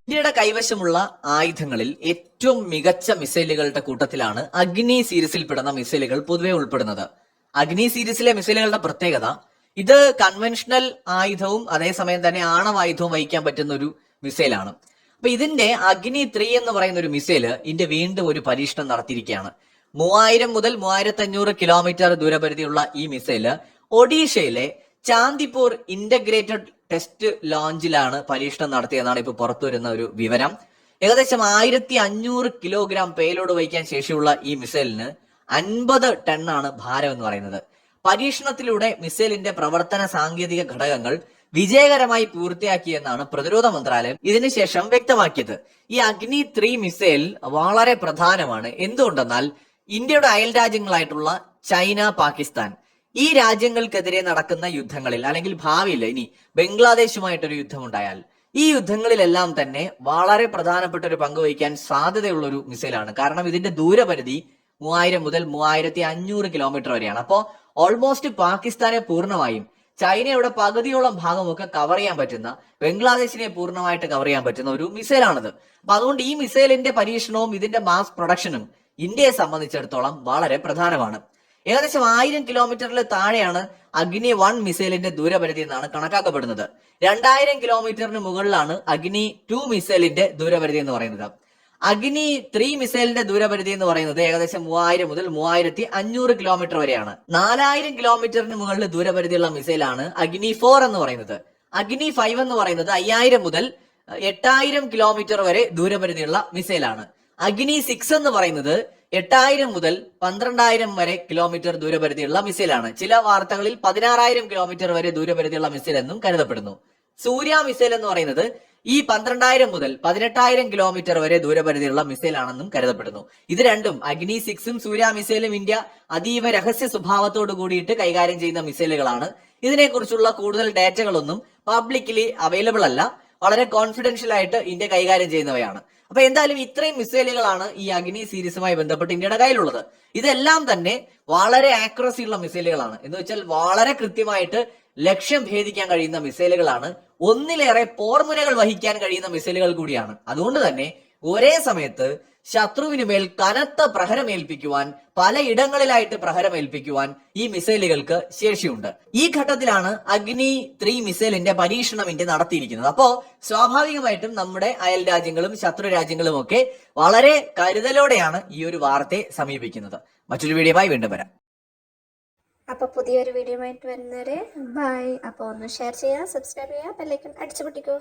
ഇന്ത്യയുടെ കൈവശമുള്ള ആയുധങ്ങളിൽ ഏറ്റവും മികച്ച മിസൈലുകളുടെ കൂട്ടത്തിലാണ് അഗ്നി സീരീസിൽപ്പെടുന്ന മിസൈലുകൾ പൊതുവെ ഉൾപ്പെടുന്നത്. അഗ്നി സീരീസിലെ മിസൈലുകളുടെ പ്രത്യേകത, ഇത് കൺവെൻഷണൽ ആയുധവും അതേസമയം തന്നെ ആണവായുധവും വഹിക്കാൻ പറ്റുന്ന ഒരു മിസൈലാണ്. അപ്പൊ ഇതിന്റെ അഗ്നി 3 എന്ന് പറയുന്ന ഒരു മിസൈല് ഇന്ത്യ വീണ്ടും ഒരു പരീക്ഷണം നടത്തിയിരിക്കുകയാണ്. 3000 മുതൽ 3500 കിലോമീറ്റർ ദൂരപരിധിയുള്ള ഈ മിസൈല് ഒഡീഷയിലെ ചാന്ദിപൂർ ഇന്റഗ്രേറ്റഡ് ടെസ്റ്റ് ലോഞ്ചിലാണ് പരീക്ഷണം നടത്തിയതെന്നാണ് ഇപ്പോൾ പുറത്തുവരുന്ന ഒരു വിവരം. ഏകദേശം 1500 കിലോഗ്രാം പേലോഡ് വഹിക്കാൻ ശേഷിയുള്ള ഈ മിസൈലിന് 50 ടണ്ണാണ് ഭാരം എന്ന് പറയുന്നത്. പരീക്ഷണത്തിലൂടെ മിസൈലിന്റെ പ്രവർത്തന സാങ്കേതിക ഘടകങ്ങൾ വിജയകരമായി പൂർത്തിയാക്കിയെന്നാണ് പ്രതിരോധ മന്ത്രാലയം ഇതിനുശേഷം വ്യക്തമാക്കിയത്. ഈ അഗ്നി 3 മിസൈൽ വളരെ പ്രധാനമാണ്. എന്തുകൊണ്ടെന്നാൽ ഇന്ത്യയുടെ അയൽ രാജ്യങ്ങളായിട്ടുള്ള ചൈന, പാകിസ്ഥാൻ, ഈ രാജ്യങ്ങൾക്കെതിരെ നടക്കുന്ന യുദ്ധങ്ങളിൽ അല്ലെങ്കിൽ ഭാവിയിൽ ഇനി ബംഗ്ലാദേശുമായിട്ടൊരു യുദ്ധമുണ്ടായാൽ ഈ യുദ്ധങ്ങളിലെല്ലാം തന്നെ വളരെ പ്രധാനപ്പെട്ട ഒരു പങ്ക് വഹിക്കാൻ സാധ്യതയുള്ള ഒരു മിസൈലാണ്. കാരണം ഇതിന്റെ ദൂരപരിധി 3000 മുതൽ 3500 കിലോമീറ്റർ വരെയാണ്. അപ്പോൾ ഓൾമോസ്റ്റ് പാകിസ്ഥാനെ പൂർണ്ണമായും, ചൈനയുടെ പകുതിയോളം ഭാഗമൊക്കെ കവർ ചെയ്യാൻ പറ്റുന്ന, ബംഗ്ലാദേശിനെ പൂർണ്ണമായിട്ട് കവർ ചെയ്യാൻ പറ്റുന്ന ഒരു മിസൈലാണിത്. അപ്പൊ അതുകൊണ്ട് ഈ മിസൈലിന്റെ പരീക്ഷണവും ഇതിന്റെ മാസ് പ്രൊഡക്ഷനും ഇന്ത്യയെ സംബന്ധിച്ചിടത്തോളം വളരെ പ്രധാനമാണ്. ഏകദേശം 1000 കിലോമീറ്ററിൽ താഴെയാണ് അഗ്നി 1 മിസൈലിന്റെ ദൂരപരിധി എന്നാണ് കണക്കാക്കപ്പെടുന്നത്. 2000 കിലോമീറ്ററിന് മുകളിലാണ് അഗ്നി 2 മിസൈലിന്റെ ദൂരപരിധി എന്ന് പറയുന്നത്. അഗ്നി 3 മിസൈലിന്റെ ദൂരപരിധി എന്ന് പറയുന്നത് ഏകദേശം 3000 മുതൽ 3500 കിലോമീറ്റർ വരെയാണ്. 4000 കിലോമീറ്ററിന് മുകളിൽ ദൂരപരിധിയുള്ള മിസൈലാണ് അഗ്നി 4 എന്ന് പറയുന്നത്. അഗ്നി 5 എന്ന് പറയുന്നത് 5000 മുതൽ 8000 കിലോമീറ്റർ വരെ ദൂരപരിധിയുള്ള മിസൈലാണ്. അഗ്നി 6 എന്ന് പറയുന്നത് 8000 മുതൽ 12000 വരെ കിലോമീറ്റർ ദൂരപരിധിയുള്ള മിസൈലാണ്. ചില വാർത്തകളിൽ 16000 കിലോമീറ്റർ വരെ ദൂരപരിധിയുള്ള മിസൈൽ എന്നും കരുതപ്പെടുന്നു. സൂര്യ മിസൈൽ എന്ന് പറയുന്നത് ഈ 12000 മുതൽ 18000 കിലോമീറ്റർ വരെ ദൂരപരിധിയുള്ള മിസൈൽ ആണെന്നും കരുതപ്പെടുന്നു. ഇത് രണ്ടും, അഗ്നി 6ഉം സൂര്യ മിസൈലും, ഇന്ത്യ അതീവ രഹസ്യ സ്വഭാവത്തോട് കൂടിയിട്ട് കൈകാര്യം ചെയ്യുന്ന മിസൈലുകളാണ്. ഇതിനെക്കുറിച്ചുള്ള കൂടുതൽ ഡാറ്റകളൊന്നും പബ്ലിക്കലി അവൈലബിൾ അല്ല. വളരെ കോൺഫിഡൻഷ്യൽ ആയിട്ട് ഇന്ത്യ കൈകാര്യം ചെയ്യുന്നവയാണ്. അപ്പൊ എന്തായാലും ഇത്രയും മിസൈലുകളാണ് ഈ അഗ്നി സീരീസുമായി ബന്ധപ്പെട്ട് ഇന്ത്യയുടെ കയ്യിലുള്ളത്. ഇതെല്ലാം തന്നെ വളരെ ആക്യുറസി ഉള്ള മിസൈലുകളാണ്. എന്ന് വെച്ചാൽ വളരെ കൃത്യമായിട്ട് ലക്ഷ്യം ഭേദിക്കാൻ കഴിയുന്ന മിസൈലുകളാണ്. ഒന്നിലേറെ പോർമുനകൾ വഹിക്കാൻ കഴിയുന്ന മിസൈലുകൾ കൂടിയാണ്. അതുകൊണ്ട് തന്നെ ഒരേ സമയത്ത് ശത്രുവിന് മേൽ കനത്ത പ്രഹരമേൽപ്പിക്കുവാൻ, പലയിടങ്ങളിലായിട്ട് പ്രഹരമേൽപ്പിക്കുവാൻ ഈ മിസൈലുകൾക്ക് ശേഷിയുണ്ട്. ഈ ഘട്ടത്തിലാണ് അഗ്നി 3 മിസൈലിന്റെ പരീക്ഷണം ഇന്ത്യ നടത്തിയിരിക്കുന്നത്. അപ്പോ സ്വാഭാവികമായിട്ടും നമ്മുടെ അയൽ രാജ്യങ്ങളും ശത്രു രാജ്യങ്ങളും ഒക്കെ വളരെ കരുതലോടെയാണ് ഈ ഒരു വാർത്തയെ സമീപിക്കുന്നത്. മറ്റൊരു വീഡിയോയുമായി വീണ്ടും വരാം. അപ്പോൾ പുതിയൊരു വീഡിയോ ആയിട്ട് വരുന്നവരെ ബൈ. അപ്പോൾ ഒന്ന് ഷെയർ ചെയ്യുക, സബ്സ്ക്രൈബ് ചെയ്യുക, ബെല്ലൈക്കൺ അടിച്ചു പൊട്ടിക്കോ.